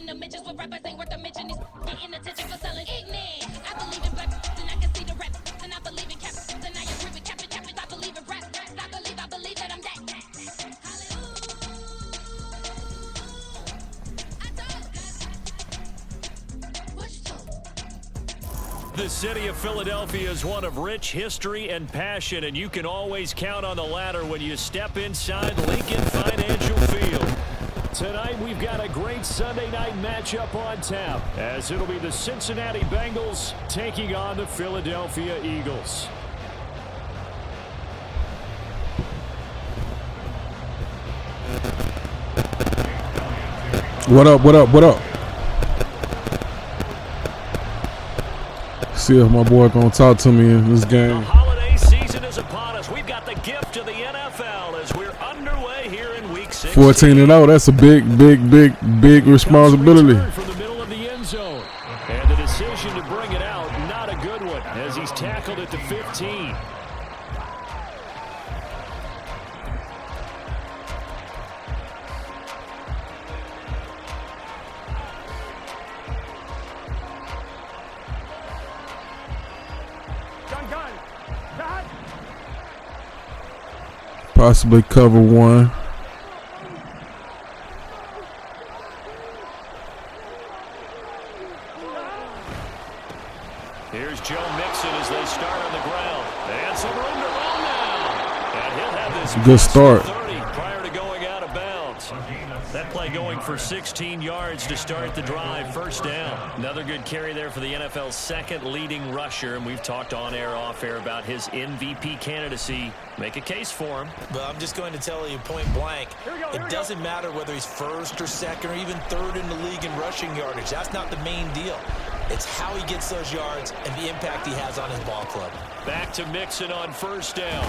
the bitches with rappers ain't worth a mention. He's getting attention for selling ignorant. I believe in black and I can see the rap. And I believe in cap. And I agree with cap. I believe in rap. I believe that I'm that. The city of Philadelphia is one of rich history and passion, and you can always count on the latter when you step inside Lincoln Financial Field. Tonight, we've got a great Sunday night matchup on tap, as it'll be the Cincinnati Bengals taking on the Philadelphia Eagles. What up, what up, what up? See if my boy gonna talk to me in this game. The holiday season is upon us. We've got the gift of the NFL as we're underway here in Week 16. 14-0. That's a big responsibility. From the middle of the end zone, and the decision to bring it out, not a good one, as he's tackled at the 15. Possibly cover one. Here's Joe Mixon as they start on the ground. And some room to run now. And he'll have this good start. 30 prior to going out of bounds. That play going for 16 yards to start the drive. First down. Another good carry there for the NFL's second leading rusher. And we've talked on air, off air about his MVP candidacy. Make a case for him. But I'm just going to tell you point blank, it doesn't matter whether he's first or second or even third in the league in rushing yardage. That's not the main deal. It's how he gets those yards and the impact he has on his ball club. Back to Mixon on first down.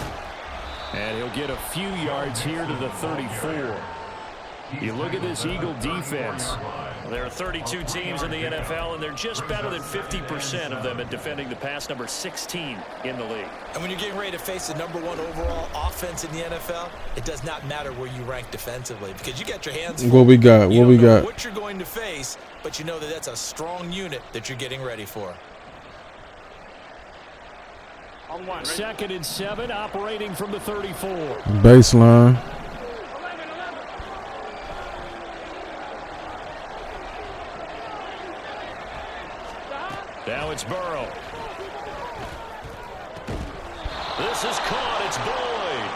And he'll get a few yards here to the 34. You look at this Eagle defense. There are 32 teams in the NFL, and they're just better than 50% of them at defending the pass, number 16 in the league. And when you're getting ready to face the #1 overall offense in the NFL, it does not matter where you rank defensively because you got your hands full. What we got? You what we got? What you're going to face, but you know that that's a strong unit that you're getting ready for. Second and 7, operating from the 34. Baseline. Now it's Burrow. This is caught. It's Boyd.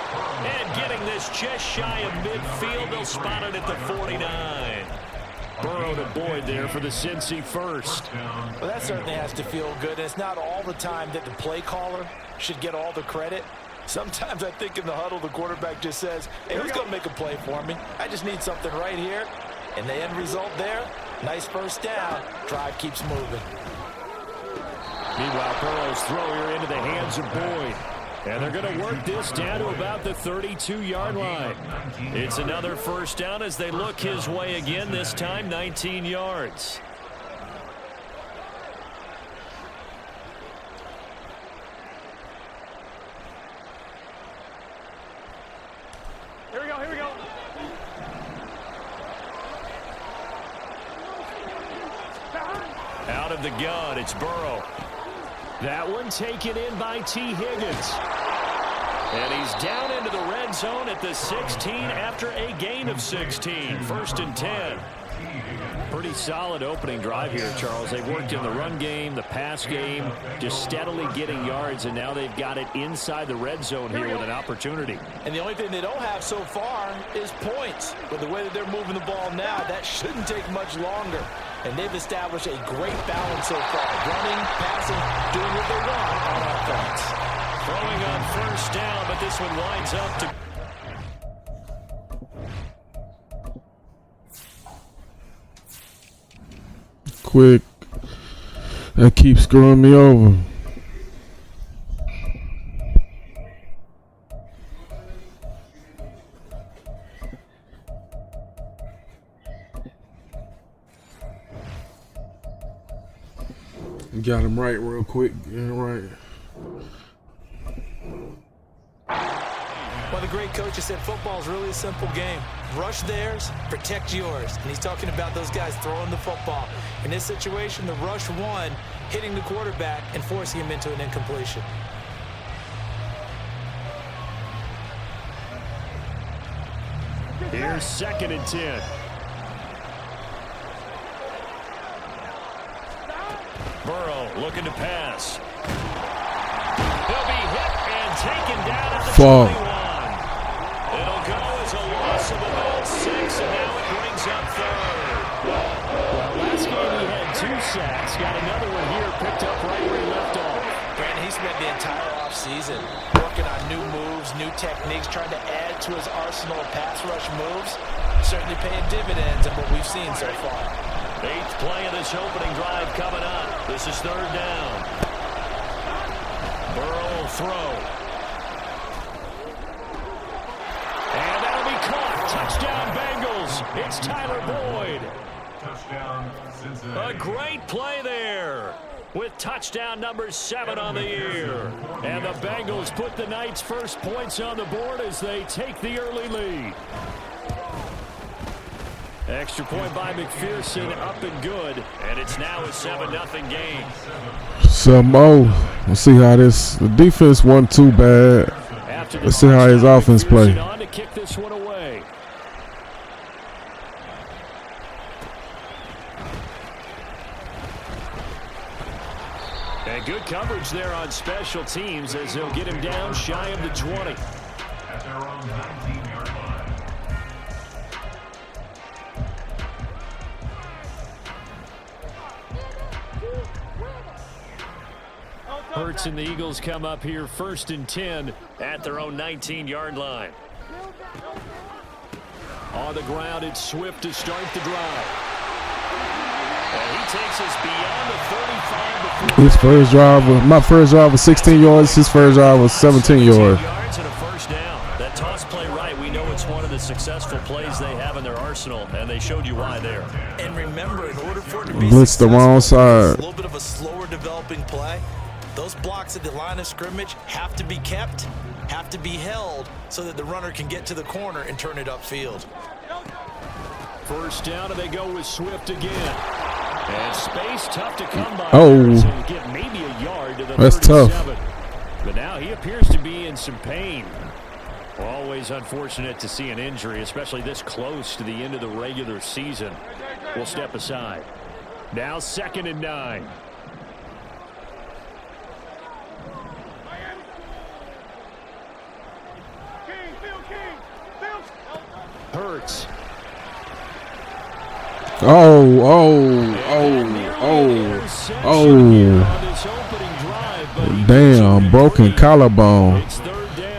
And getting this just shy of midfield. They'll spot it at the 49. Burrow to Boyd there for the Cincy first. Well, that certainly has to feel good. It's not all the time that the play caller should get all the credit. Sometimes I think in the huddle, the quarterback just says, hey, who's going to make a play for me? I just need something right here. And the end result there, nice first down. Drive keeps moving. Meanwhile, Burrow's throw here into the hands of Boyd. And they're going to work this down to about the 32-yard line. It's another first down as they look his way again, this time 19 yards. Here we go. Out of the gun, it's Burrow. That one taken in by T. Higgins. And he's down into the red zone at the 16 after a gain of 16. First and 10. Pretty solid opening drive here, Charles. They've worked in the run game, the pass game, just steadily getting yards, and now they've got it inside the red zone here with an opportunity. And the only thing they don't have so far is points. But the way that they're moving the ball now, that shouldn't take much longer. And they've established a great balance so far. Running, passing, doing what they want on offense. Throwing on first down, but this one winds up to... Quick. That keeps screwing me over. Got him right real quick. Get him right. Well, the great coach who said football is really a simple game. Rush theirs, protect yours. And he's talking about those guys throwing the football. In this situation, the rush one, hitting the quarterback and forcing him into an incompletion. Here's 2nd and 10. Burrow looking to pass. He'll be hit and taken down at the 21. It'll go as a loss of about 6, and now it brings up 3rd. Well, last game he had 2 sacks. Got another one here picked up right where he left off. Brandon, he spent the entire offseason working on new moves, new techniques, trying to add to his arsenal of pass rush moves. Certainly paying dividends in what we've seen so far. 8th play of this opening drive coming up. This is 3rd down. Burrow will throw. And that'll be caught. Touchdown Bengals. It's Tyler Boyd. Touchdown Cincinnati. A great play there with touchdown number 7 on the year. And the Bengals put the night's first points on the board as they take the early lead. Extra point by McPherson, up and good, and it's now a 7-0 game. Some more. We'll see how this. The defense wasn't too bad. Let's see how his offense play. On to kick this one away. And good coverage there on special teams as they'll get him down shy of the 20. At their own 19-yard line. Hurts and the Eagles come up here 1st and 10 at their own 19-yard line. On the ground, it's Swift to start the drive. And he takes us beyond the 35 before His first drive, my first drive was 16 yards. His first drive was 17 yards. yards and a 1st down. That toss play right, we know it's one of the successful plays they have in their arsenal, and they showed you why there. And remember, in order for it to be Blitz the wrong side. a little bit of a slower developing play. Those blocks at the line of scrimmage have to be kept, have to be held, so that the runner can get to the corner and turn it upfield. 1st down, and they go with Swift again. And space tough to come by. Oh. So get maybe a yard to the That's 37. tough. But now he appears to be in some pain. Always unfortunate to see an injury, especially this close to the end of the regular season. We'll step aside. Now 2nd and 9. Hurts. Damn, broken collarbone.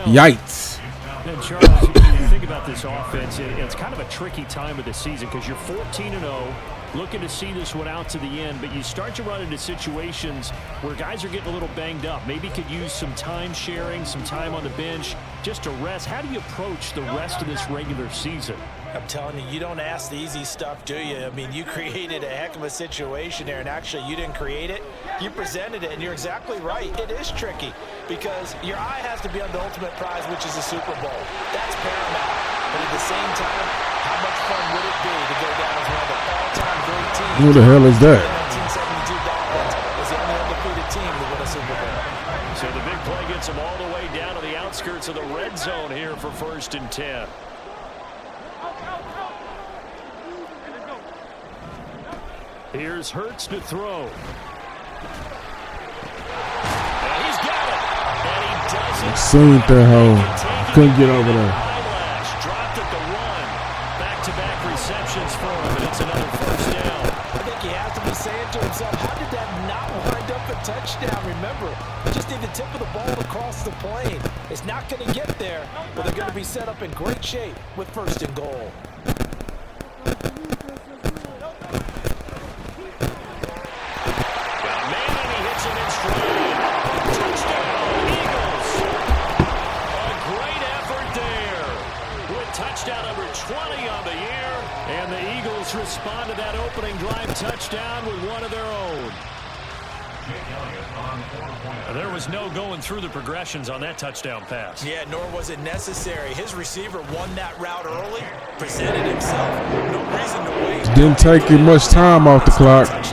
Yikes. And Charles, you think about this offense, it's kind of a tricky time of the season because you're 14-0, looking to see this one out to the end, but you start to run into situations where guys are getting a little banged up. Maybe could use some time sharing, some time on the bench just to rest. How do you approach the rest of this regular season? I'm telling you, you don't ask the easy stuff, do you? I mean, you created a heck of a situation there, and actually you didn't create it. You presented it, and you're exactly right. It is tricky because your eye has to be on the ultimate prize, which is the Super Bowl. That's paramount. But at the same time, how much fun would it be to go down as one of the all-time great teams? Who the hell is that? The 1972 Dolphins was the only undefeated team to win a Super Bowl. So the big play gets them all the way down to the outskirts of the red zone here for 1st and 10. Here's Hurts to throw. And he's got it. And he doesn't. Seen that hole. Couldn't get over there. Dropped at the run. Back-to-back receptions for him, and it's another 1st down. I think he has to be saying to himself, how did that not wind up a touchdown? Remember, just need the tip of the ball across the plane. It's not going to get there, but they're going to be set up in great shape with 1st and goal. Touchdown number 20 on the year, and the Eagles respond to that opening drive touchdown with one of their own. There was no going through the progressions on that touchdown pass. Yeah, nor was it necessary. His receiver won that route early, presented himself. No reason to wait. Didn't take him much time off the clock. Each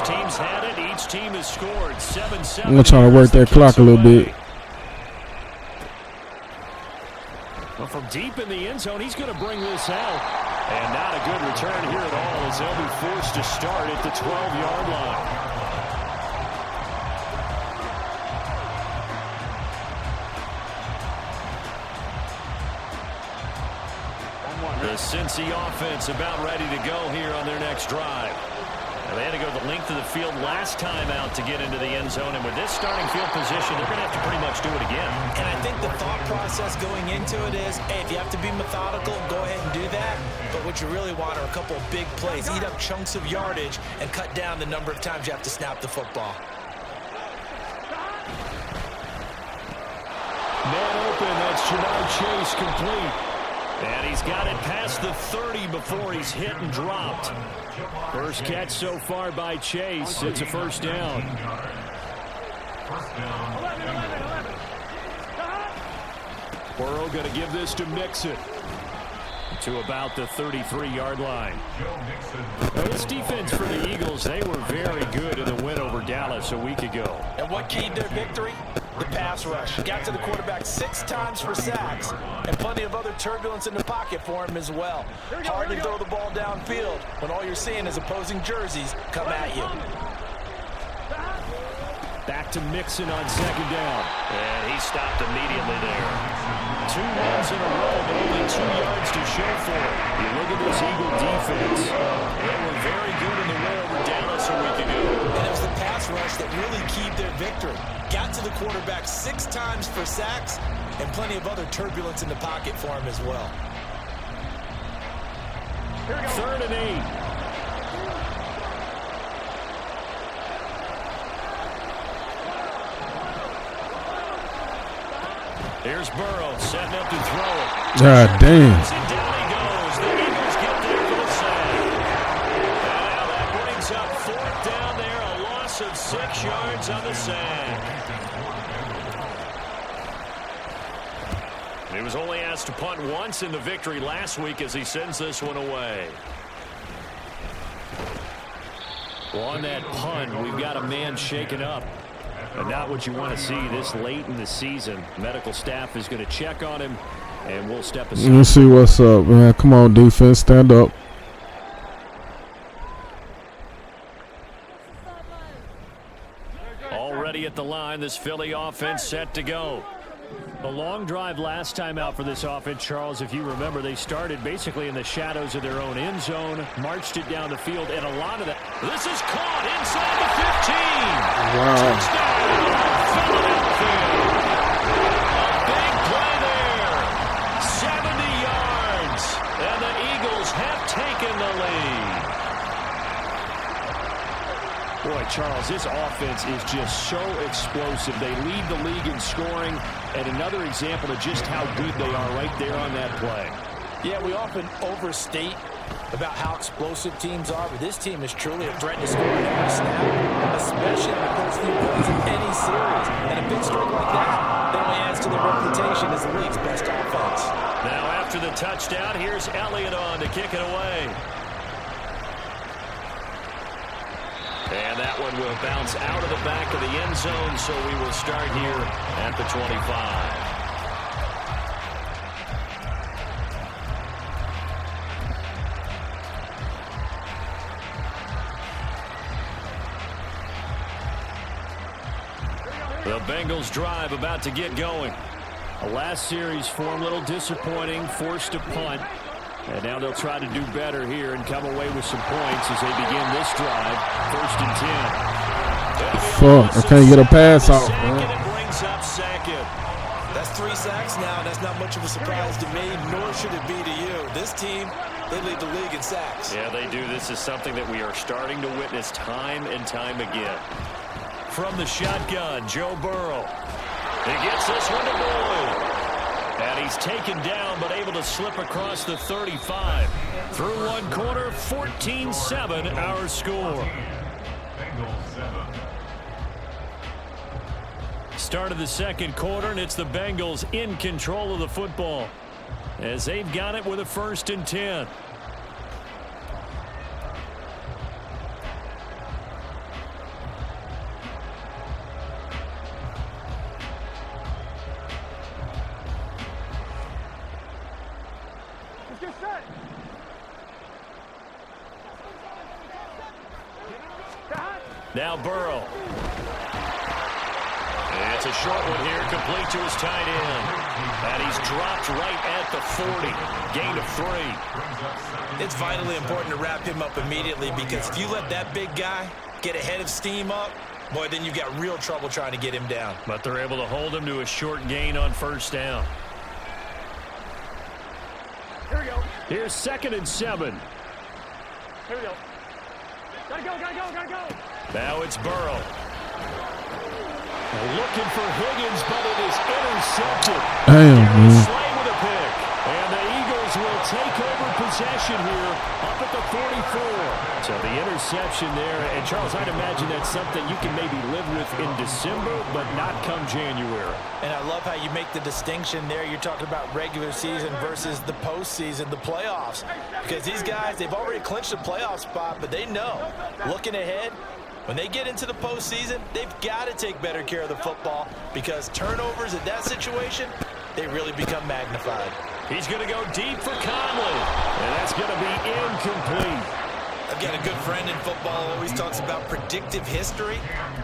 team's had it. Each team has scored 7-7. I'm going to try to work that clock a little bit. Well, from deep in the end zone, he's going to bring this out. And not a good return here at all as they'll be forced to start at the 12-yard line. The Cincy offense about ready to go here on their next drive. And they had to go the length of the field last time out to get into the end zone. And with this starting field position, they're going to have to pretty much do it again. And I think the thought process going into it is, hey, if you have to be methodical, go ahead and do that. But what you really want are a couple of big plays. Eat up chunks of yardage and cut down the number of times you have to snap the football. Man open, that's Jamar Chase complete. And he's got it past the 30 before he's hit and dropped. First catch so far by Chase. It's a first down. Burrow going to give this to Mixon. To about the 33-yard line. Now, this defense for the Eagles, they were very good in the win over Dallas a week ago. And what keyed their victory? The pass rush. Got to the quarterback 6 times for sacks, and plenty of other turbulence in the pocket for him as well. Hard to throw the ball downfield when all you're seeing is opposing jerseys come at you. Back to Mixon on second down. And he stopped immediately there. 2 runs in a row, but only 2 yards to show for it. You look at this Eagle defense. They were very good in the win over Dallas a week ago. And it was the pass rush that really keyed their victory. Got to the quarterback 6 times for sacks, and plenty of other turbulence in the pocket for him as well. 3rd and 8. Here's Burrow setting up to throw it. God damn. And down he goes. The Eagles get there for the sack. And now that brings up 4th down there. A loss of 6 yards on the sack. He was only asked to punt once in the victory last week as he sends this one away. Well, on that punt, we've got a man shaken up. But not what you want to see this late in the season. Medical staff is going to check on him, and we'll step aside. Let's see what's up, man. Come on, defense, stand up. Already at the line, this Philly offense set to go. A long drive last time out for this offense, Charles. If you remember, they started basically in the shadows of their own end zone, marched it down the field, and a lot of that. This is caught inside the 15. Wow. Touchdown, Philadelphia. A big play there. 70 yards, and the Eagles have taken the lead. Boy, Charles, this offense is just so explosive. They lead the league in scoring, and another example of just how good they are right there on that play. Yeah, we often overstate about how explosive teams are, but this team is truly a threat to score in every snap, especially in the first few plays of any series. And a big streak like that only adds to their reputation as the league's best offense. Now, after the touchdown, here's Elliott on to kick it away. And that one will bounce out of the back of the end zone, so we will start here at the 25. The Bengals drive about to get going. The last series for them, a little disappointing, forced to punt. And now they'll try to do better here and come away with some points as they begin this drive. 1st and 10. Fuck, I can't get a pass off, man. It brings up 2nd. That's 3 sacks now. That's not much of a surprise to me, nor should it be to you. This team, they lead the league in sacks. Yeah, they do. This is something that we are starting to witness time and time again. From the shotgun, Joe Burrow. He gets this one to Boyd. And he's taken down, but able to slip across the 35. Through one quarter, 14-7 our score. Bengals 7. Start of the second quarter, and it's the Bengals in control of the football as they've got it with a 1st and 10. Let's get set. Now Burrow. It's a short one here, complete to his tight end. And he's dropped right at the 40. Gain of 3. It's vitally important to wrap him up immediately, because if you let that big guy get a head of steam up, boy, then you've got real trouble trying to get him down. But they're able to hold him to a short gain on 1st down. Here we go. Here's 2nd and 7. Here we go. Gotta go, gotta go, gotta go. Now it's Burrow. Looking for Higgins, but it is intercepted. Damn, man. Slay with a pick. And the Eagles will take over possession here up at the 44. So the interception there. And, Charles, I'd imagine that's something you can maybe live with in December, but not come January. And I love how you make the distinction there. You're talking about regular season versus the postseason, the playoffs. Because these guys, they've already clinched a playoff spot, but they know, looking ahead, when they get into the postseason, they've got to take better care of the football, because turnovers in that situation, they really become magnified. He's going to go deep for Conley, and that's going to be incomplete. I've got a good friend in football who always talks about predictive history.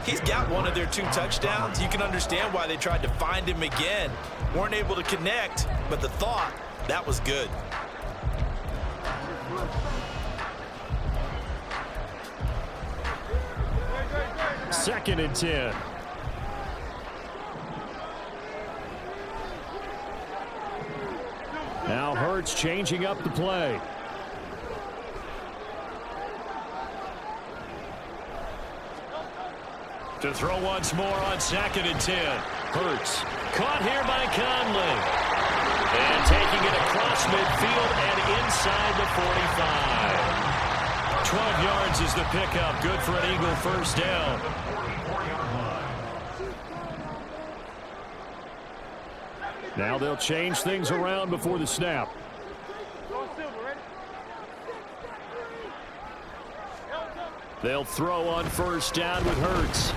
He's got one of their 2 touchdowns. You can understand why they tried to find him again. Weren't able to connect, but the thought, that was good. Second and 10. Now Hurts changing up the play. To throw once more on 2nd and 10. Hurts caught here by Conley. And taking it across midfield and inside the 45. 12 yards is the pickup. Good for an Eagle 1st down. Now they'll change things around before the snap. They'll throw on 1st down with Hurts.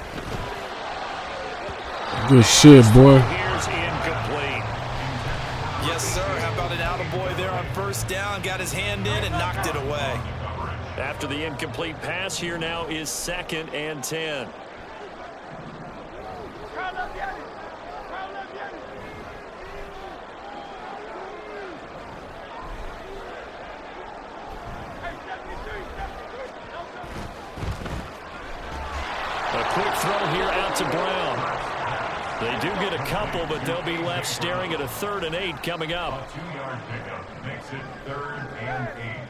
Good shit, boy. Here's incomplete. Yes, sir. How about an attaboy there on 1st down? Got his hand in and knocked it away. After the incomplete pass, here now is 2nd and 10. A quick throw here out to Brown. They do get a couple, but they'll be left staring at a 3rd and 8 coming up. A 2-yard pickup makes it 3rd and 8.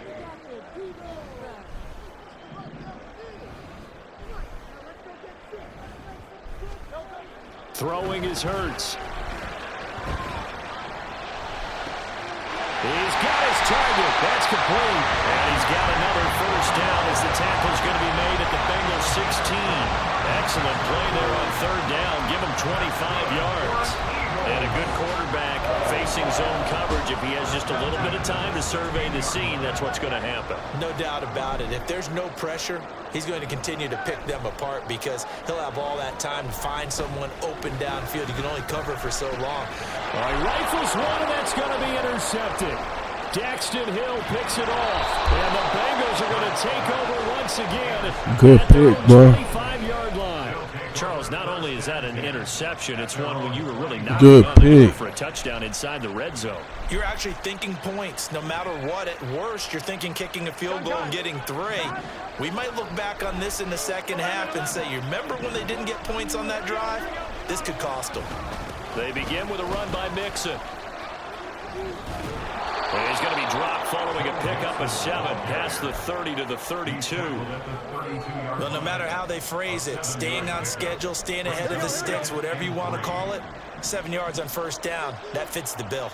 Throwing is Hurts. He's got his target. That's complete. And he's got another 1st down as the tackle's going to be made at the Bengals 16. Excellent play there on 3rd down. Give him 25 yards. And a good quarterback facing zone coverage. If he has just a little bit of time to survey the scene, that's what's going to happen. No doubt about it. If there's no pressure, he's going to continue to pick them apart, because he'll have all that time to find someone open downfield. He can only cover for so long. All right, rifles one, and that's going to be intercepted. Daxton Hill picks it off, and the Bengals are going to take over once again. Good pick, bro. 25-yard line. Charles, not only is that an interception, it's one when you were really not Good pick for a touchdown inside the red zone. You're actually thinking points. No matter what, at worst, you're thinking kicking a field goal and getting 3. We might look back on this in the second half and say, you remember when they didn't get points on that drive? This could cost them. They begin with a run by Mixon. And he's going to be dropped following a pickup of 7 past the 30 to the 32. Well, no matter how they phrase it, staying on schedule, staying ahead of the sticks, whatever you want to call it, 7 yards on first down. That fits the bill.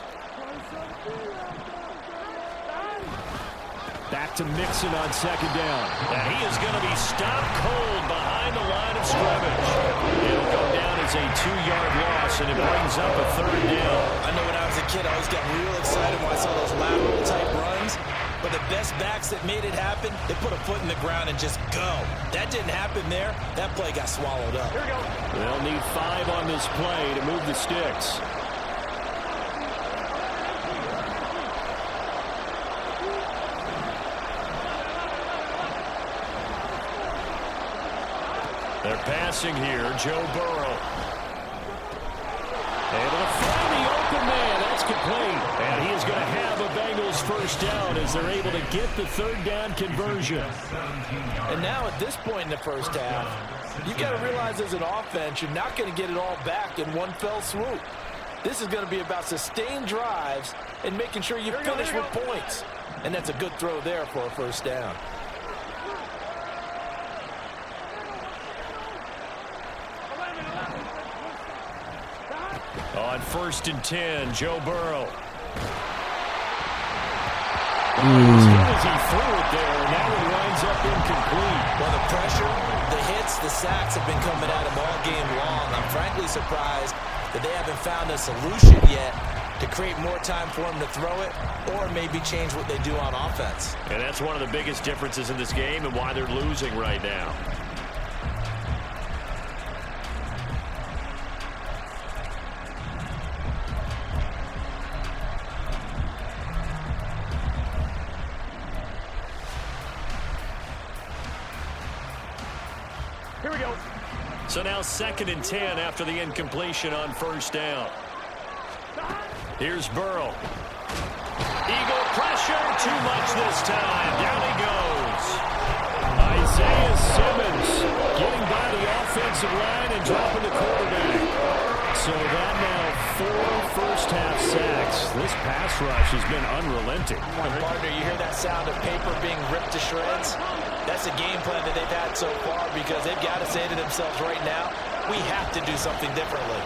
Back to Mixon on second down. And he is going to be stopped cold behind the line of scrimmage. It'll go down as a 2-yard loss, and it brings up a third down. I know when I was a kid, I always got real excited when I saw those lateral-type runs. But the best backs that made it happen, they put a foot in the ground and just go. That didn't happen there. That play got swallowed up. Here we go. They'll need 5 on this play to move the sticks. They're passing here. Joe Burrow. Able to find the open man. That's complete. And he is going to have a Bengals first down as they're able to get the third down conversion. And now at this point in the first half, you've got to realize as an offense, you're not going to get it all back in one fell swoop. This is going to be about sustained drives and making sure you finish with points. And that's a good throw there for a first down. On 1st and 10, Joe Burrow. As good as he threw it there, and that one winds up incomplete. Well, the pressure, the hits, the sacks have been coming at him all game long. I'm frankly surprised that they haven't found a solution yet to create more time for him to throw it or maybe change what they do on offense. And that's one of the biggest differences in this game and why they're losing right now. Here we go. So now 2nd and 10 after the incompletion on first down. Here's Burrow. Eagle pressure, too much this time. Down he goes. Isaiah Simmons getting by the offensive line and dropping the quarterback. So that now 4 first-half sacks. This pass rush has been unrelenting. Partner, you hear that sound of paper being ripped to shreds? That's a game plan that they've had so far because they've got to say to themselves right now, we have to do something differently.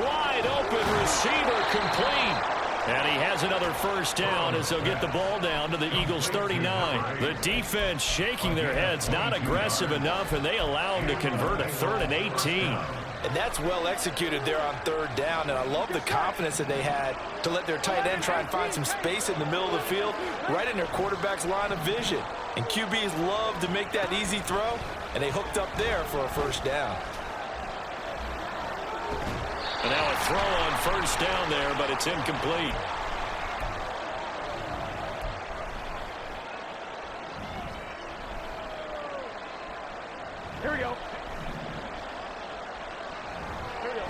Wide open receiver complete. And he has another first down as they'll get the ball down to the Eagles' 39. The defense shaking their heads, not aggressive enough, and they allow him to convert a 3rd and 18. And that's well executed there on 3rd down. And I love the confidence that they had to let their tight end try and find some space in the middle of the field, right in their quarterback's line of vision. And QBs love to make that easy throw, and they hooked up there for a first down. And now a throw on first down there, but it's incomplete. Here we go. Here we go.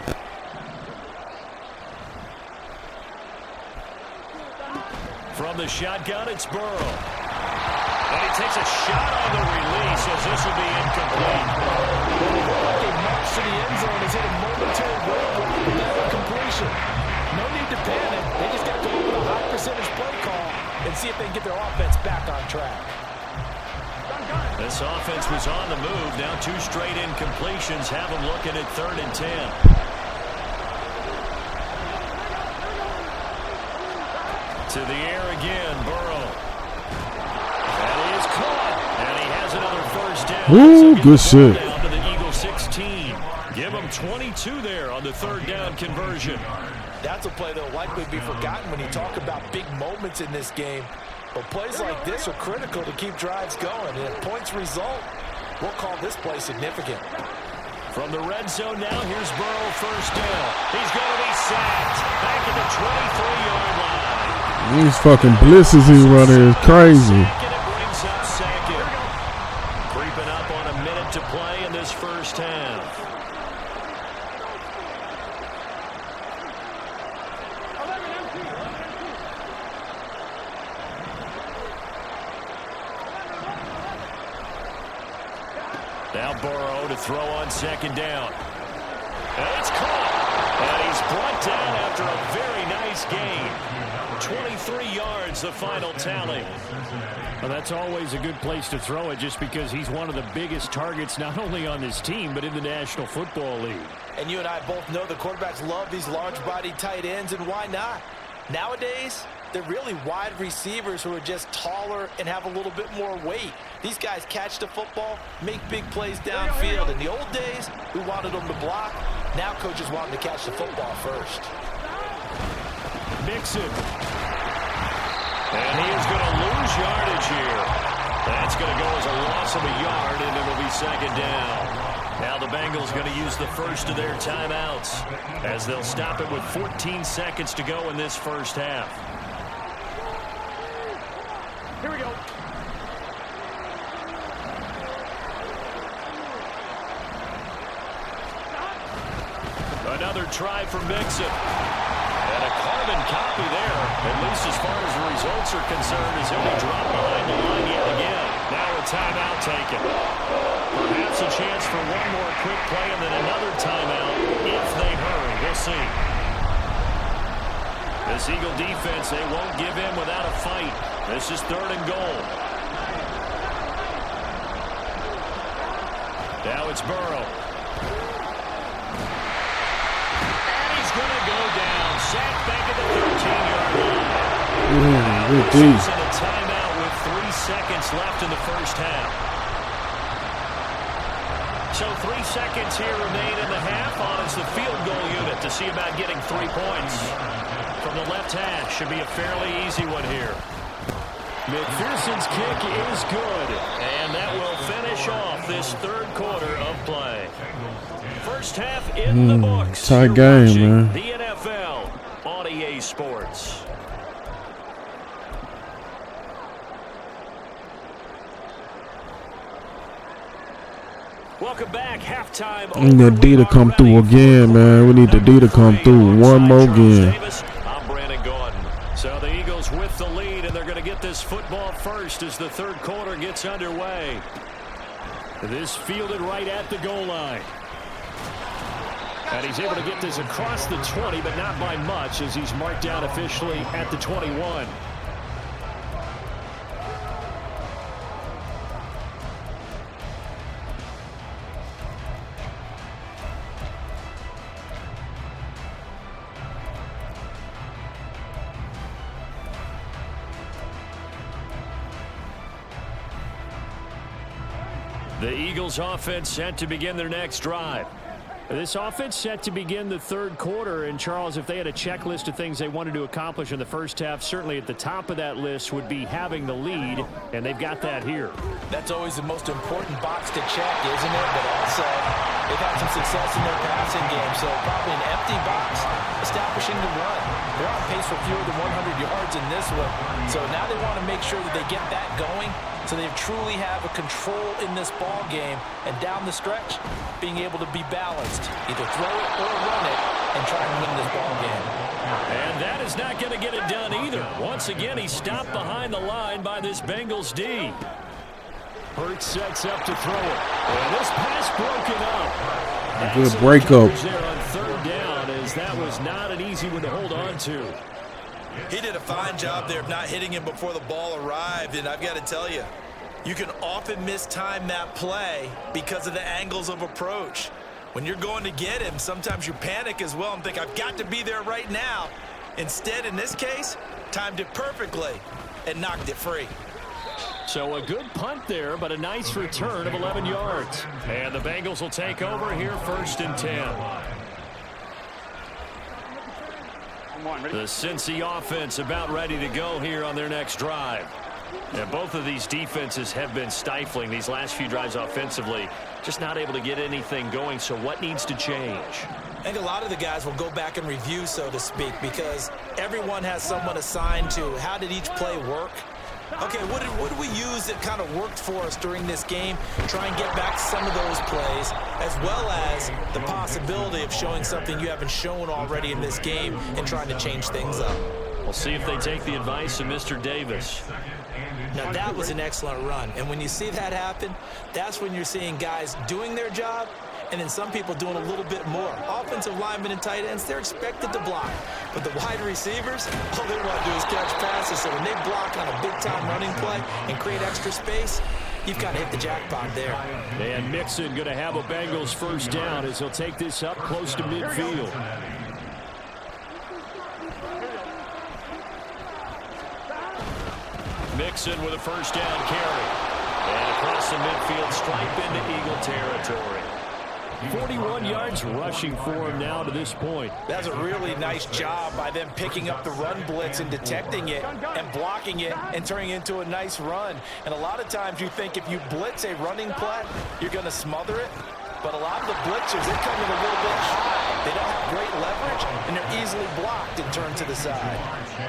From the shotgun, it's Burrow. And he takes a shot on the release as this will be incomplete. They march to the end zone as hit a momentary roadblock with that incompletion. No need to panic. They just got to go with a high percentage play call and see if they can get their offense back on track. This offense was on the move. Now 2 straight incompletions have them looking at 3rd and 10. To the air again, Burrow. And he is caught. And he has another first down. Ooh, good shit. Down to the Eagles 16. Give them 22 there on the 3rd down conversion. That's a play that will likely be forgotten when you talk about big moments in this game. But plays like this are critical to keep drives going. And if points result, we'll call this play significant. From the red zone now, here's Burrow first down. He's going to be sacked. Back at the 23-yard line. These fucking blitzes he's running is crazy. It brings up 2nd. Creeping up on a minute to play in this first half. Now Burrow to throw on 2nd down. And it's caught. And he's brought down after a very nice game. 23 yards, the final tally. Well, that's always a good place to throw it just because he's one of the biggest targets not only on this team but in the National Football League. And you and I both know the quarterbacks love these large-bodied tight ends, and why not? Nowadays, they're really wide receivers who are just taller and have a little bit more weight. These guys catch the football, make big plays downfield. In the old days, we wanted them to block. Now coaches want them to catch the football first. Mixon. And he is going to lose yardage here. That's going to go as a loss of a yard, and it'll be second down. Now the Bengals going to use the first of their timeouts as they'll stop it with 14 seconds to go in this first half. Here we go. Another try for Mixon. And a carbon copy there, at least as far as the results are concerned, as he'll be dropped behind the line yet again. Now a timeout taken. Perhaps a chance for one more quick play and then another timeout if they hurry. We'll see. This Eagle defense, they won't give in without a fight. This is 3rd and goal. Now it's Burrow. And he's going to go down. Sacked back at the 13-yard line. Good D. And a timeout with 3 seconds left in the first half. So 3 seconds here remain in the half on as the field goal unit to see about getting 3 points. From the left hash, should be a fairly easy one here. McPherson's kick is good, and that will finish off this 3rd quarter of play. First half in the books. Tight game, man. The NFL on EA Sports. Welcome back. Halftime. We need D to come through again, man. We need the D to come through one more again. I'm Brandon Gordon. So the Eagles with the lead, and they're going to get this football first as the 3rd quarter gets underway. This fielded right at the goal line. And he's able to get this across the 20, but not by much as he's marked down officially at the 21. The Eagles offense set to begin their next drive. This offense set to begin the 3rd quarter. And, Charles, if they had a checklist of things they wanted to accomplish in the first half, certainly at the top of that list would be having the lead, and they've got that here. That's always the most important box to check, isn't it? But also, they've had some success in their passing game, so probably an empty box establishing the run. They're on pace for fewer than 100 yards in this one. So now they want to make sure that they get that going so they truly have a control in this ball game, and down the stretch, being able to be balanced. Either throw it or run it and try and win this ball game. And that is not going to get it done either. Once again, he's stopped behind the line by this Bengals D. Hurts sets up to throw it. And this pass broken up. Good breakup. There on 3rd down, as that was not an easy one to hold on to. He did a fine job there of not hitting him before the ball arrived, and I've got to tell you, you can often mistime that play because of the angles of approach. When you're going to get him, sometimes you panic as well and think, I've got to be there right now. Instead, in this case, timed it perfectly and knocked it free. So a good punt there, but a nice return of 11 yards. And the Bengals will take over here 1st and 10. The Cincy offense about ready to go here on their next drive. And both of these defenses have been stifling these last few drives offensively. Just not able to get anything going, so what needs to change? I think a lot of the guys will go back and review, so to speak, because everyone has someone assigned to how did each play work. Okay, what did we use that kind of worked for us during this game? Try and get back some of those plays, as well as the possibility of showing something you haven't shown already in this game and trying to change things up. We'll see if they take the advice of Mr. Davis. Now, that was an excellent run, and when you see that happen, that's when you're seeing guys doing their job and then some people doing a little bit more. Offensive linemen and tight ends, they're expected to block. But the wide receivers, all they want to do is catch passes. So when they block on a big-time running play and create extra space, you've kind of hit the jackpot there. And Mixon going to have a Bengals first down as he'll take this up close to midfield. Mixon with a first down carry. And across the midfield, stripe into Eagle territory. 41 yards rushing for him now to this point. That's a really nice job by them picking up the run blitz and detecting it and blocking it and turning it into a nice run. And a lot of times you think if you blitz a running play, you're going to smother it. But a lot of the blitzers, they come in a little bit high. They don't have great leverage, and they're easily blocked and turned to the side.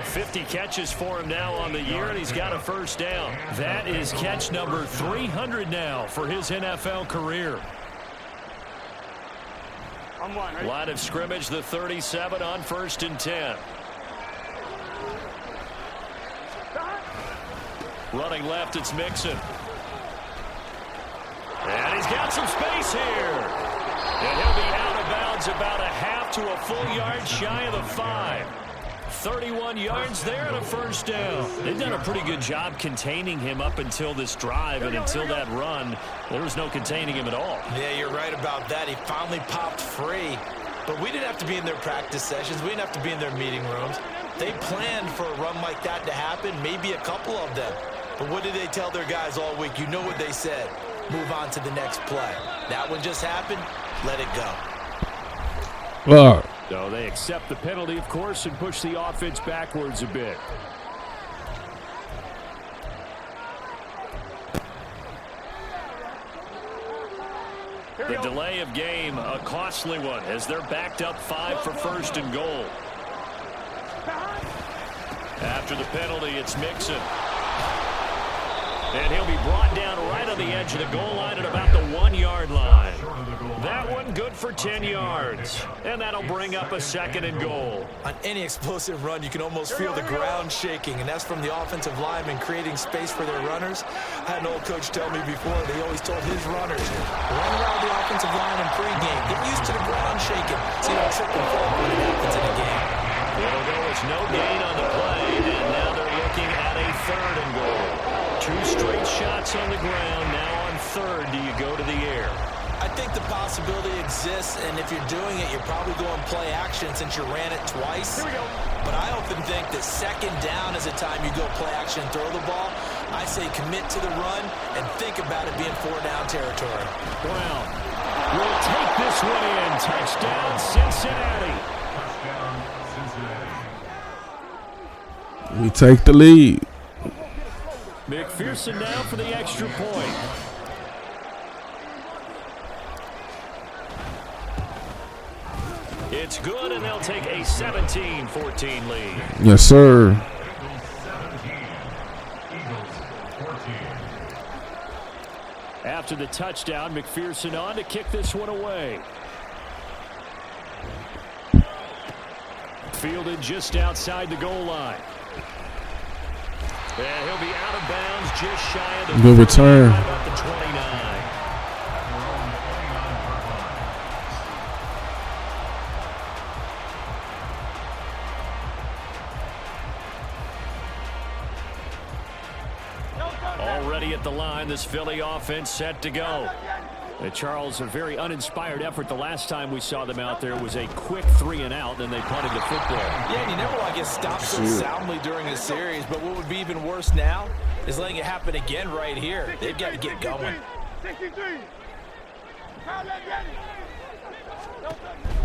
50 catches for him now on the year, and he's got a first down. That is catch number 300 now for his NFL career. Line of scrimmage, the 37 on 1st and 10. Running left, it's Mixon. And he's got some space here. And he'll be out of bounds about a half to a full yard shy of the 5. 31 yards there and a first down. They've done a pretty good job containing him up until this drive, and until that run, there was no containing him at all. Yeah, you're right about that. He finally popped free. But we didn't have to be in their practice sessions. We didn't have to be in their meeting rooms. They planned for a run like that to happen, maybe a couple of them. But what did they tell their guys all week? You know what they said. Move on to the next play. That one just happened. Let it go. So they accept the penalty, of course, and push the offense backwards a bit. The delay of game, a costly one, as they're backed up 5 for 1st and goal. After the penalty, it's Mixon. And he'll be brought down right on the edge of the goal line at about the 1-yard line. That one good for 10 yards. And that'll bring up a 2nd and goal. On any explosive run, you can almost feel the ground shaking, and that's from the offensive linemen creating space for their runners. I had an old coach tell me before, they always told his runners, run around the offensive line in pregame. Get used to the ground shaking, so you don't trip and fall when it happens in a game. It'll go as no gain on the play, and now they're looking at a 3rd and goal. 2 straight shots on the ground. Now on 3rd, do you go to the air? I think the possibility exists, and if you're doing it, you're probably going play action since you ran it twice. But I often think that 2nd down is a time you go play action and throw the ball. I say commit to the run and think about it being 4-down territory. Brown will take this one in. Touchdown, Cincinnati. Touchdown, Cincinnati. We take the lead. McPherson now for the extra point. It's good, and they'll take a 17-14 lead. Yes, sir. Eagles 17. Eagles 14. After the touchdown, McPherson on to kick this one away. Fielded just outside the goal line. And he'll be out of bounds just shy of the good return. About the 29. Already at the line, this Philly offense set to go. Charles, a very uninspired effort. The last time we saw them out there was a quick 3-and-out, then they punted the football. Yeah, and you never want to get stopped so soundly during a series, but what would be even worse now is letting it happen again right here. They've got to get going.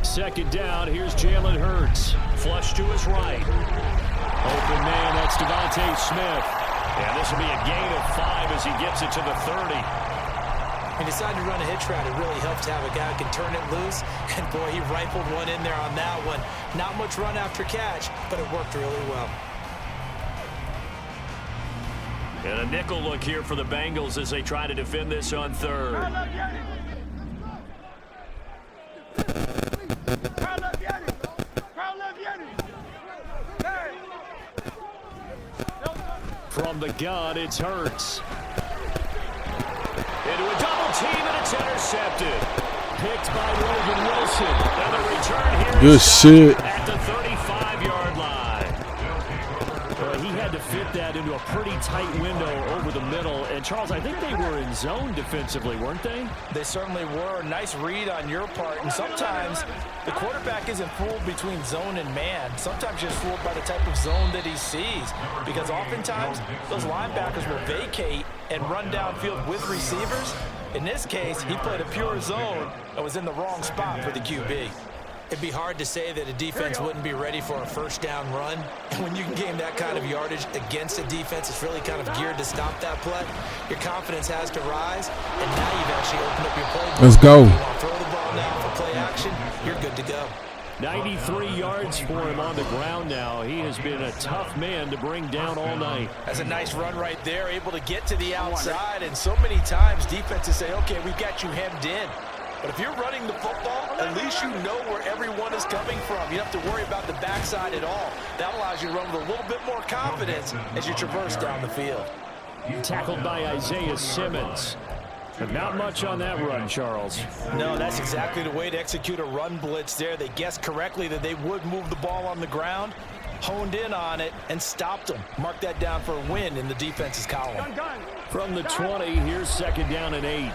2nd down, here's Jalen Hurts. Flush to his right. Open man, that's Devontae Smith. And this will be a gain of 5 as he gets it to the 30. He decided to run a hitch route. It really helps to have a guy who can turn it loose. And, boy, he rifled one in there on that one. Not much run after catch, but it worked really well. And a nickel look here for the Bengals as they try to defend this on 3rd. From the gun, it's Hurts. Into a double team, and it's intercepted. Picked by Logan Wilson. And the return here good shit. At the 35-yard line. He had to fit fit that into a pretty tight window over the middle. And, Charles, I think they were in zone defensively, weren't they? They certainly were. Nice read on your part. And sometimes the quarterback isn't fooled between zone and man. Sometimes you're fooled by the type of zone that he sees. Because oftentimes those linebackers will vacate and run downfield with receivers. In this case, he played a pure zone and was in the wrong spot for the QB. It'd be hard to say that a defense wouldn't be ready for a first down run. And when you can gain that kind of yardage against a defense that's really kind of geared to stop that play, your confidence has to rise. And now you've actually opened up your playbook. Let's go. You want to throw the ball now for play action, you're good to go. 93 yards for him on the ground now. He has been a tough man to bring down all night. That's a nice run right there, able to get to the outside. And so many times defenses say, okay, we've got you hemmed in. But if you're running the football, at least you know where everyone is coming from. You don't have to worry about the backside at all. That allows you to run with a little bit more confidence as you traverse down the field. Tackled by Isaiah Simmons. But not much on that run, Charles. No, that's exactly the way to execute a run blitz there. They guessed correctly that they would move the ball on the ground, honed in on it, and stopped them. Mark that down for a win in the defense's column. From the 20, here's 2nd down and 8.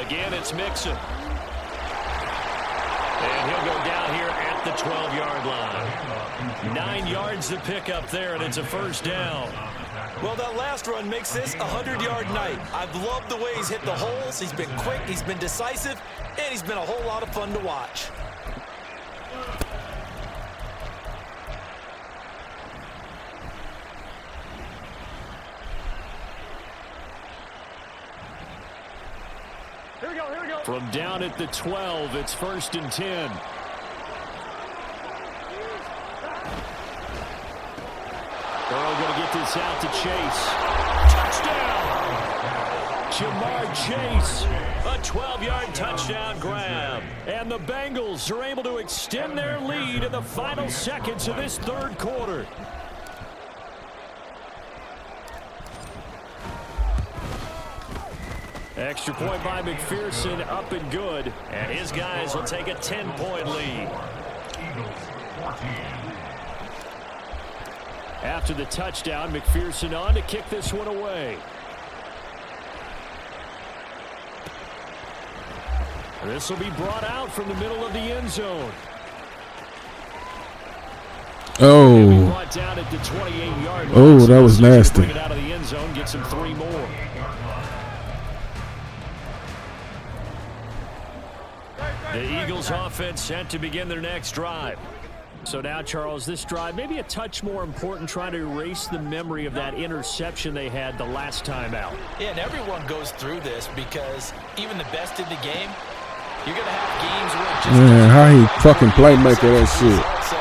Again, it's Mixon. And he'll go down here at the 12-yard line. 9 yards to pick up there, and it's a first down. Well, that last run makes this a 100-yard night. I've loved the way he's hit the holes. He's been quick, he's been decisive, and he's been a whole lot of fun to watch. From down at the 12, it's 1st and 10. Burrow going to get this out to Chase. Touchdown! Jamar Chase, a 12-yard touchdown grab. And the Bengals are able to extend their lead in the final seconds of this 3rd quarter. Extra point by McPherson, up and good. And his guys will take a 10-point lead. After the touchdown, McPherson on to kick this one away. This will be brought out from the middle of the end zone. Oh. Brought down at the 28-yard line. Oh, that was nasty. Bring it out of the end zone, gets him 3 more. The Eagles offense set to begin their next drive. So now, Charles, this drive maybe a touch more important, trying to erase the memory of that interception they had the last time out. Yeah, and everyone goes through this because even the best in the game, you're going to have games where it just... Man, how he fucking playmaker that shit. So,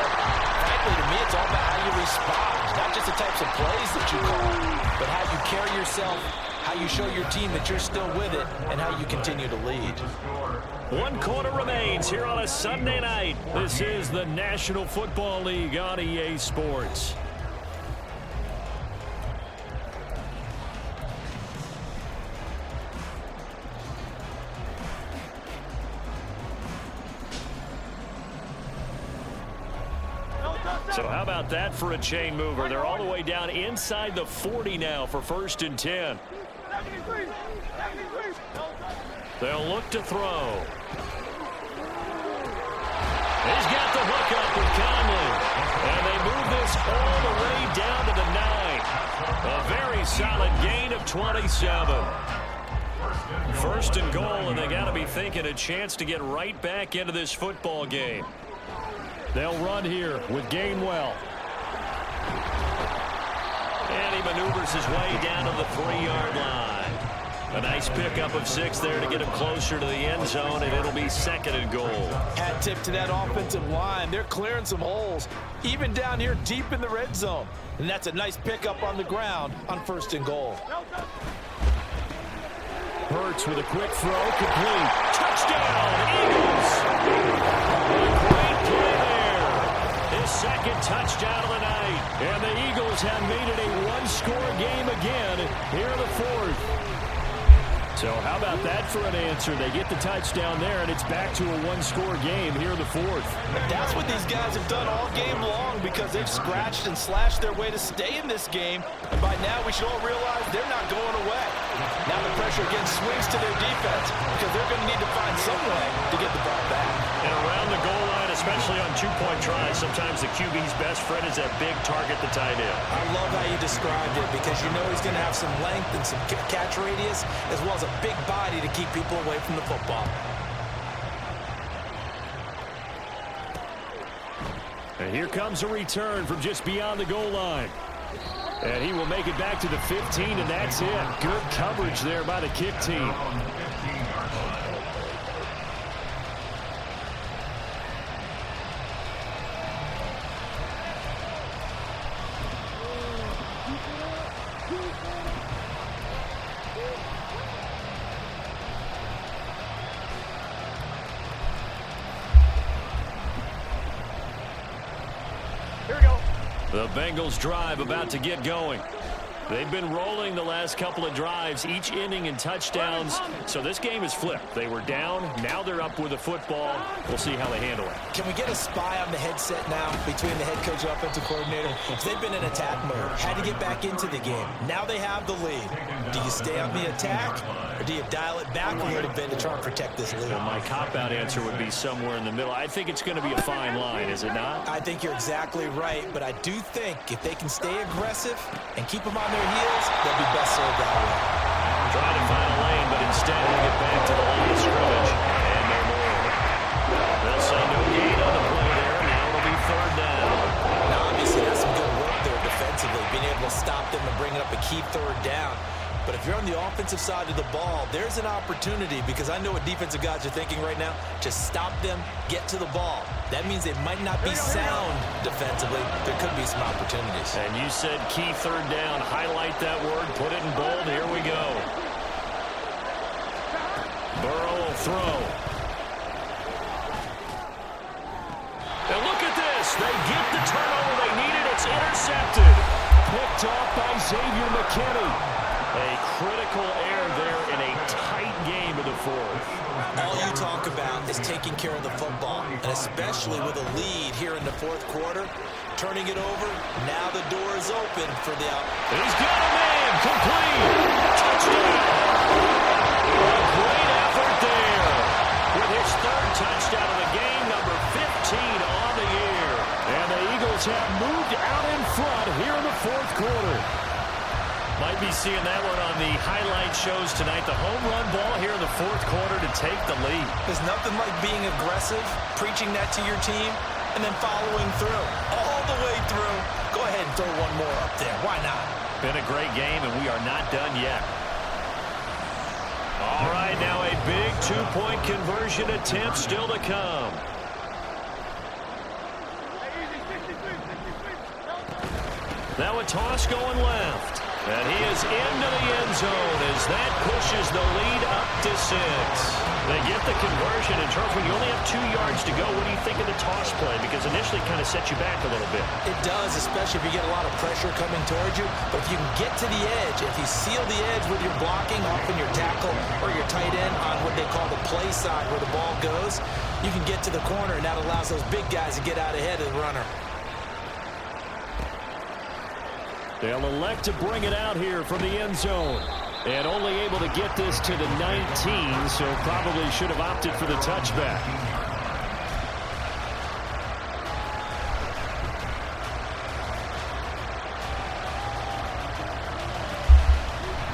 frankly, to me, it's all about how you respond. Not just the types of plays that you call, but how you carry yourself, how you show your team that you're still with it, and how you continue to lead. 1 quarter remains here on a Sunday night. This is the National Football League on EA Sports. So how about that for a chain mover? They're all the way down inside the 40 now for 1st and 10. They'll look to throw. He's got the hook up with Conley. And they move this all the way down to the 9. A very solid gain of 27. 1st and goal, and they got to be thinking a chance to get right back into this football game. They'll run here with Gainwell. And he maneuvers his way down to the 3-yard line. A nice pickup of 6 there to get him closer to the end zone, and it'll be 2nd and goal. Hat tip to that offensive line. They're clearing some holes, even down here deep in the red zone. And that's a nice pickup on the ground on 1st and goal. Hurts with a quick throw, complete. Touchdown, Eagles! A great play there. His 2nd touchdown of the night. And the Eagles have made it a 1-score game again here in the 4th. So how about that for an answer? They get the touchdown there, and it's back to a one-score game here in the fourth. That's what these guys have done all game long because they've scratched and slashed their way to stay in this game. And by now, we should all realize they're not going away. Now the pressure again swings to their defense because they're going to need to find some way to get the ball back. And around the goal line, especially on two-point tries, sometimes the QB's best friend is that big target, the tight end. I love how you described it because you know he's going to have some length and some catch radius as well as a big body to keep people away from the football. And here comes a return from just beyond the goal line. And he will make it back to the 15, and that's it. Good coverage there by the kick team. The Bengals drive about to get going. They've been rolling the last couple of drives, each inning in touchdowns. So this game is flipped. They were down. Now they're up with the football. We'll see how they handle it. Can we get a spy on the headset now between the head coach and offensive coordinator? They've been in attack mode. Had to get back into the game. Now they have the lead. Do you stay on the attack or do you dial it back a little bit to try and protect this lead? Well, my cop-out answer would be somewhere in the middle. I think it's going to be a fine line, is it not? I think you're exactly right, but I do think if they can stay aggressive and keep them on their heels, they'll be best served that way. Trying to find a lane, but instead we get back to the line of scrimmage. And no more. They'll say no gain on the play there. Now it'll be third down. Now, obviously, that's some good work there defensively, being able to stop them and bring up a key third down. But if you're on the offensive side of the ball, there's an opportunity because I know what defensive guys are thinking right now. Just stop them, get to the ball. That means they might not be sound defensively. There could be some opportunities. And you said key third down. Highlight that word. Put it in bold. Here we go. Burrow will throw. And look at this. They get the turnover they needed. It's intercepted. Picked off by Xavier McKinney. A critical error there in a tight game of the fourth. All you talk about is taking care of the football, and especially with a lead here in the fourth quarter, turning it over, now the door is open for the out. He's got a man, complete, touchdown. A great effort there with his third touchdown of the game, number 15 on the year. And the Eagles have moved out in front here in the fourth quarter. Might be seeing that one on the highlight shows tonight. The home run ball here in the fourth quarter to take the lead. There's nothing like being aggressive, preaching that to your team, and then following through. All the way through. Go ahead and throw one more up there. Why not? Been a great game, and we are not done yet. All right, now a big two-point conversion attempt still to come. Now a toss going left. And he is into the end zone as that pushes the lead up to 6. They get the conversion. And Charles, when you only have 2 yards to go, what do you think of the toss play? Because initially it kind of sets you back a little bit. It does, especially if you get a lot of pressure coming towards you. But if you can get to the edge, if you seal the edge with your blocking, often your tackle or your tight end on what they call the play side where the ball goes, you can get to the corner, and that allows those big guys to get out ahead of the runner. They'll elect to bring it out here from the end zone. And only able to get this to the 19, so probably should have opted for the touchback.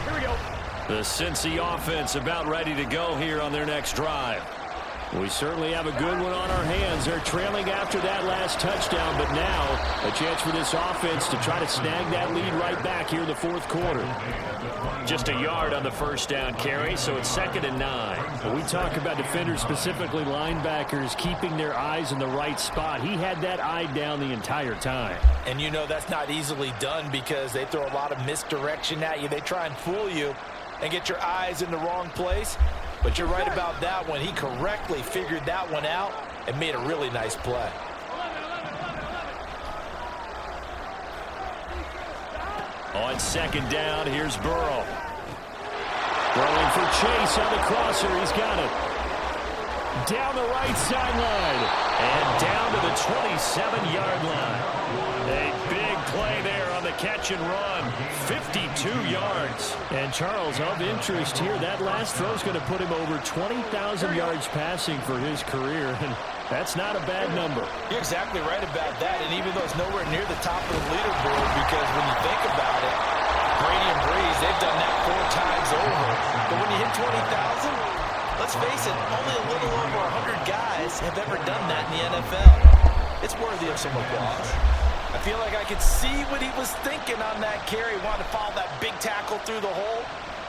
Here we go. The Cincy offense about ready to go here on their next drive. We certainly have a good one on our hands. They're trailing after that last touchdown, but now a chance for this offense to try to snag that lead right back here in the fourth quarter. Just a yard on the first down carry, so it's 2nd and 9. When we talk about defenders, specifically linebackers, keeping their eyes in the right spot. He had that eye down the entire time. And you know that's not easily done because they throw a lot of misdirection at you. They try and fool you and get your eyes in the wrong place. But you're right about that one. He correctly figured that one out and made a really nice play. On 2nd down, here's Burrow. Throwing for Chase on the crosser. He's got it. Down the right sideline. And down to the 27-yard line. A big play there on the catch and run. 52 yards. And Charles, of interest here, that last throw is going to put him over 20,000 yards passing for his career. And that's not a bad number. You're exactly right about that. And even though it's nowhere near the top of the leaderboard, because when you think about it, Brady and Breeze, they've done that 4 times over. But when you hit 20,000, let's face it, only a little over 100 guys have ever done that in the NFL. It's worthy of some applause. I feel like I could see what he was thinking on that carry. Wanted to follow that big tackle through the hole.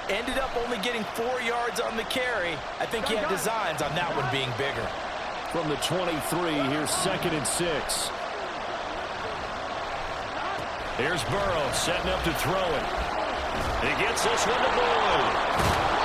Ended up only getting 4 yards on the carry. I think he had designs on that one being bigger. From the 23, here's 2nd and 6. Here's Burrow setting up to throw it. He gets this one to Boyd.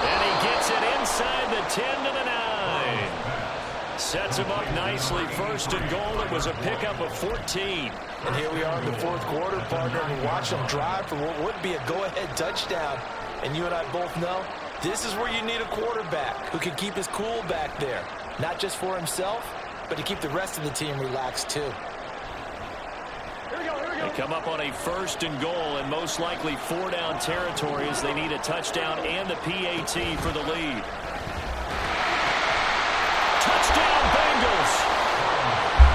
And he gets it inside the 10 to the 9. Sets him up nicely. 1st and goal. It was a pickup of 14. And here we are in the 4th quarter, partner. We watch them drive for what would be a go-ahead touchdown. And you and I both know this is where you need a quarterback who can keep his cool back there. Not just for himself, but to keep the rest of the team relaxed too. They come up on a 1st and goal and most likely 4-down territory as they need a touchdown and the PAT for the lead. Touchdown Bengals!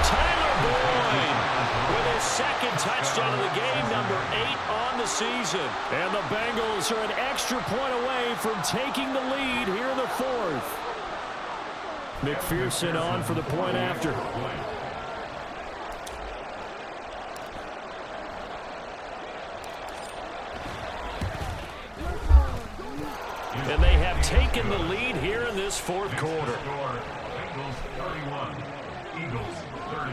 Tyler Boyd with his 2nd touchdown of the game, number 8 on the season. And the Bengals are an extra point away from taking the lead here in the 4th. McPherson on for the point after. And they have taken the lead here in this 4th quarter. Bengals 31, Eagles 30.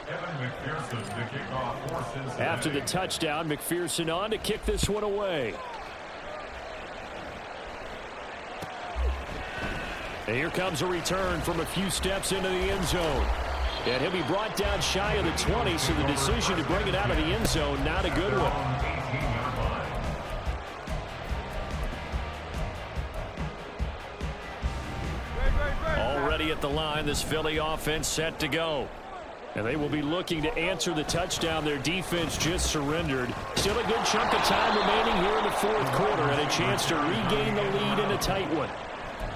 Evan McPherson to kick off for Cincinnati. After the touchdown, McPherson on to kick this one away. And here comes a return from a few steps into the end zone. And he'll be brought down shy of the 20, so the decision to bring it out of the end zone, not a good one. Already at the line, this Philly offense set to go. And they will be looking to answer the touchdown their defense just surrendered. Still a good chunk of time remaining here in the 4th quarter and a chance to regain the lead in a tight one.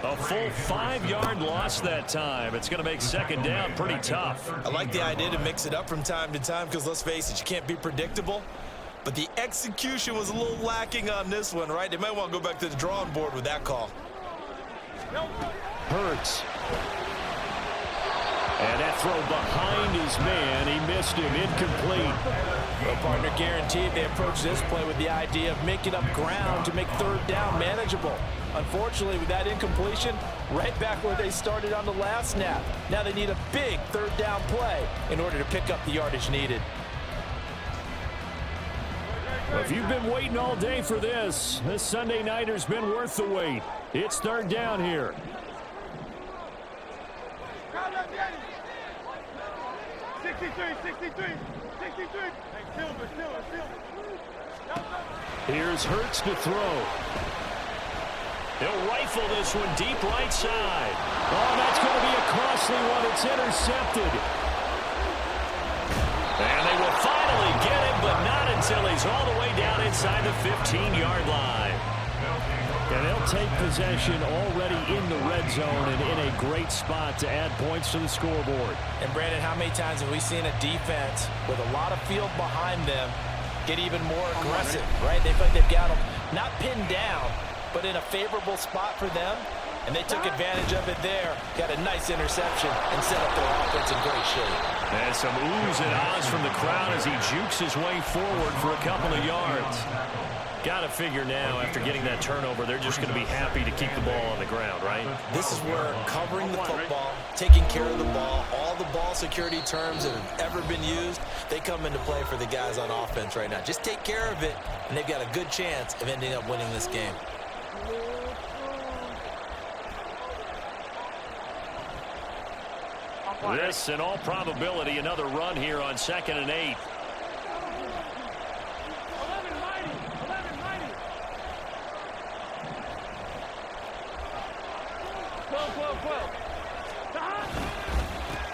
A full 5-yard loss that time. It's going to make 2nd down pretty tough. I like the idea to mix it up from time to time because, let's face it, you can't be predictable. But the execution was a little lacking on this one, right? They might want to go back to the drawing board with that call. Hurts. And that throw behind his man. He missed him. Incomplete. Well, partner, guaranteed they approach this play with the idea of making up ground to make 3rd down manageable. Unfortunately, with that incompletion, right back where they started on the last snap. Now they need a big 3rd down play in order to pick up the yardage needed. Well, if you've been waiting all day for this Sunday nighter's been worth the wait. It's 3rd down here. Here's Hurts to throw. He'll rifle this one deep right side. Oh, that's going to be a costly one. It's intercepted. And they will finally get him, but not until he's all the way down inside the 15-yard line. And they'll take possession already in the red zone and in a great spot to add points to the scoreboard. And, Brandon, how many times have we seen a defense with a lot of field behind them get even more aggressive, right? They feel like they've got them not pinned down, but in a favorable spot for them, and they took advantage of it there. Got a nice interception and set up their offense in great shape. And some oohs and ahs from the crowd as he jukes his way forward for a couple of yards. Got to figure now, after getting that turnover, they're just going to be happy to keep the ball on the ground, right? This is where covering the football, taking care of the ball, all the ball security terms that have ever been used, they come into play for the guys on offense right now. Just take care of it, and they've got a good chance of ending up winning this game. This, in all probability, another run here on 2nd and 8.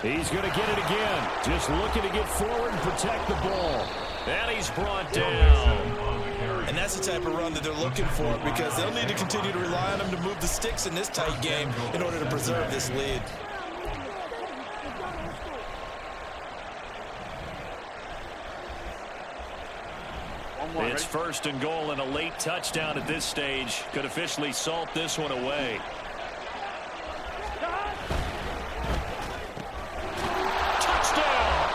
He's going to get it again. Just looking to get forward and protect the ball. And he's brought down. And that's the type of run that they're looking for, because they'll need to continue to rely on him to move the sticks in this tight game in order to preserve this lead. It's first and goal, and a late touchdown at this stage could officially salt this one away. Touchdown!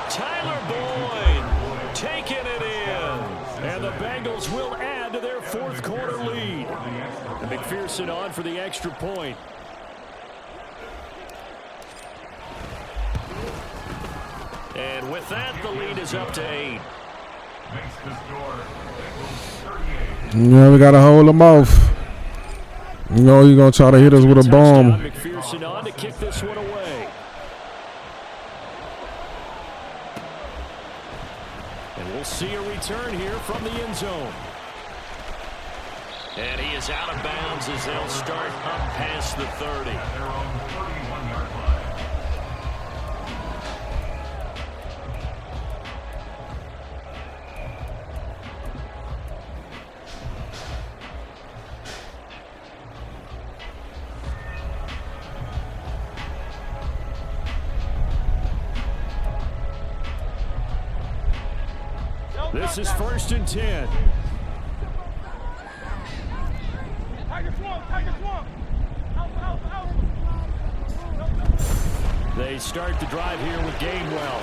Tyler Boyd taking it in. And the Bengals will add to their fourth quarter lead. And McPherson on for the extra point. And with that, the lead is up to 8. Yeah, we got to hold them off. You know you're going to try to hit us with a bomb. McPherson on to kick this one away. And we'll see a return here from the end zone. And he is out of bounds as they'll start up past the 30. This is first and 10. They start the drive here with Gainwell.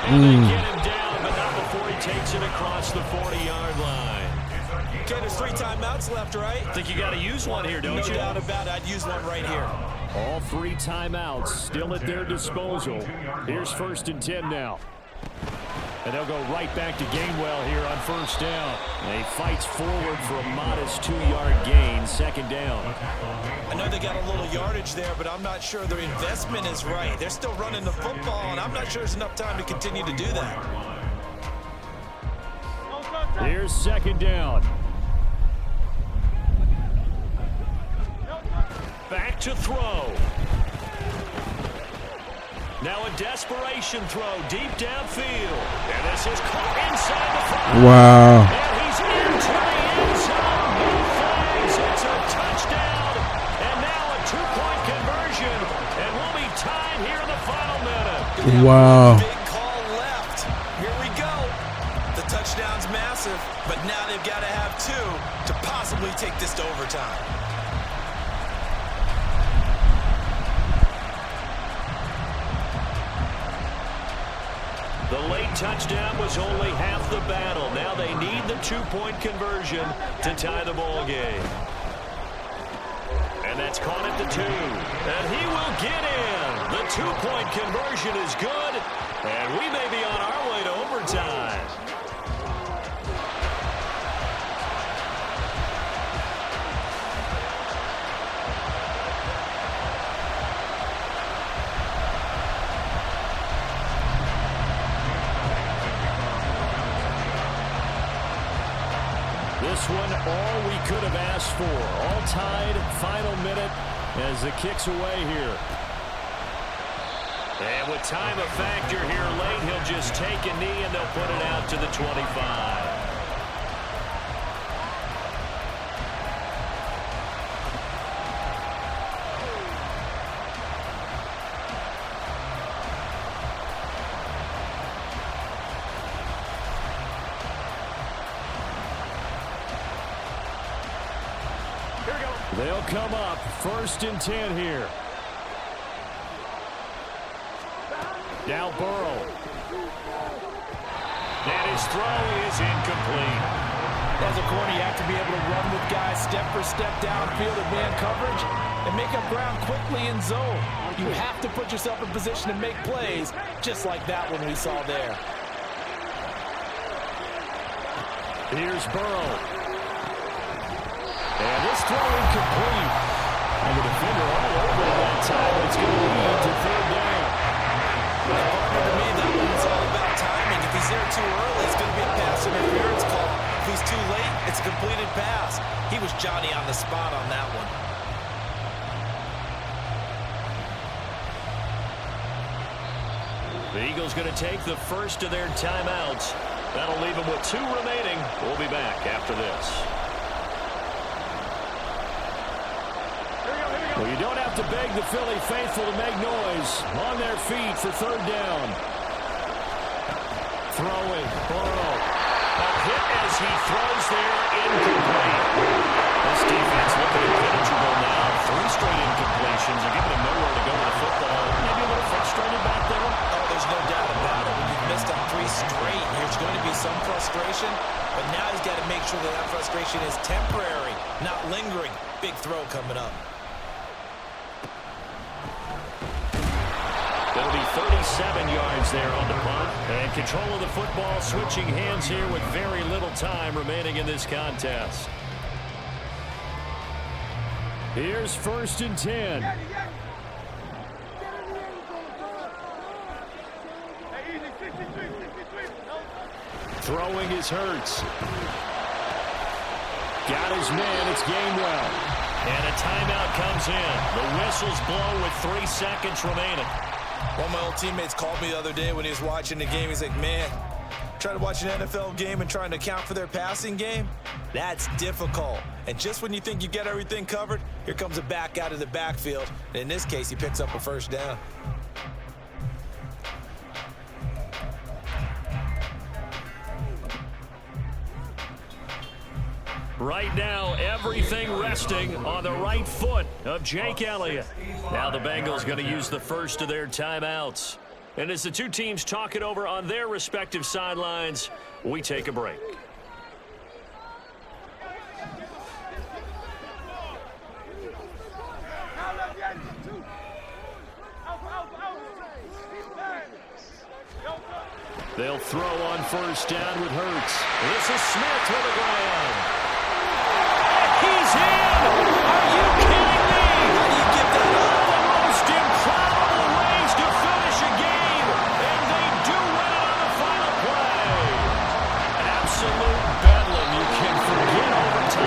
And they get him down, but not before he takes it across the 40-yard line. Okay, there's 3 timeouts left, right? I think you got to use one here, don't you? No doubt about it. I'd use one right here. All 3 timeouts still at their disposal. Here's first and 10 now. And they'll go right back to Gainwell here on first down. And he fights forward for a modest 2-yard gain, second down. I know they got a little yardage there, but I'm not sure their investment is right. They're still running the football, and I'm not sure there's enough time to continue to do that. Here's second down. Back to throw. Now a desperation throw deep downfield. And this is caught inside the 5. Wow. And he's into the end zone. No flags. It's a touchdown. And now a 2-point conversion. And we'll be tied here in the final minute. Wow. Big call left. Here we go. The touchdown's massive, but now they've got to have 2 to possibly take this to overtime. The late touchdown was only half the battle. Now they need the 2-point conversion to tie the ball game. And that's caught at the 2. And he will get in. The 2-point conversion is good. And we may be on our way to overtime. This one, all we could have asked for. All tied, final minute as the kick's away here. And with time a factor here late, he'll just take a knee and they'll put it out to the 25. They'll come up first and 10 here. Now Burrow. And his throw is incomplete. As a corner, you have to be able to run with guys step for step downfield in man coverage and make up ground quickly in zone. You have to put yourself in position to make plays, just like that one we saw there. Here's Burrow. And this throw incomplete. And the defender all over that time, but it's going to lead to third down. To me, that one's all about timing. If he's there too early, it's going to be a pass interference call. If he's too late, it's a completed pass. He was Johnny on the spot on that one. The Eagles going to take the first of their timeouts. That'll leave them with 2 remaining. We'll be back after this. Well, you don't have to beg the Philly faithful to make noise. On their feet for 3rd down. Throwing. Burrow. A hit as he throws there. Incomplete. This defense looking impenetrable now. 3 straight incompletions. They're giving him nowhere to go with the football. Maybe a little frustrated back there. Oh, there's no doubt about it. When you've missed on 3 straight, there's going to be some frustration. But now he's got to make sure that that frustration is temporary, not lingering. Big throw coming up. It'll be 37 yards there on the punt. And control of the football switching hands here with very little time remaining in this contest. Here's 1st and 10. Throwing is Hurts. Got his man. It's Gainwell. And a timeout comes in. The whistles blow with 3 seconds remaining. One of my old teammates called me the other day when he was watching the game. He's like, man, trying to watch an NFL game and trying to account for their passing game, that's difficult. And just when you think you get everything covered, here comes a back out of the backfield. And in this case, he picks up a 1st down. Right now, everything resting on the right foot of Jake Elliott. Now the Bengals going to use the first of their timeouts. And as the 2 teams talk it over on their respective sidelines, we take a break. They'll throw on 1st down with Hurts. This is Smith with a ground.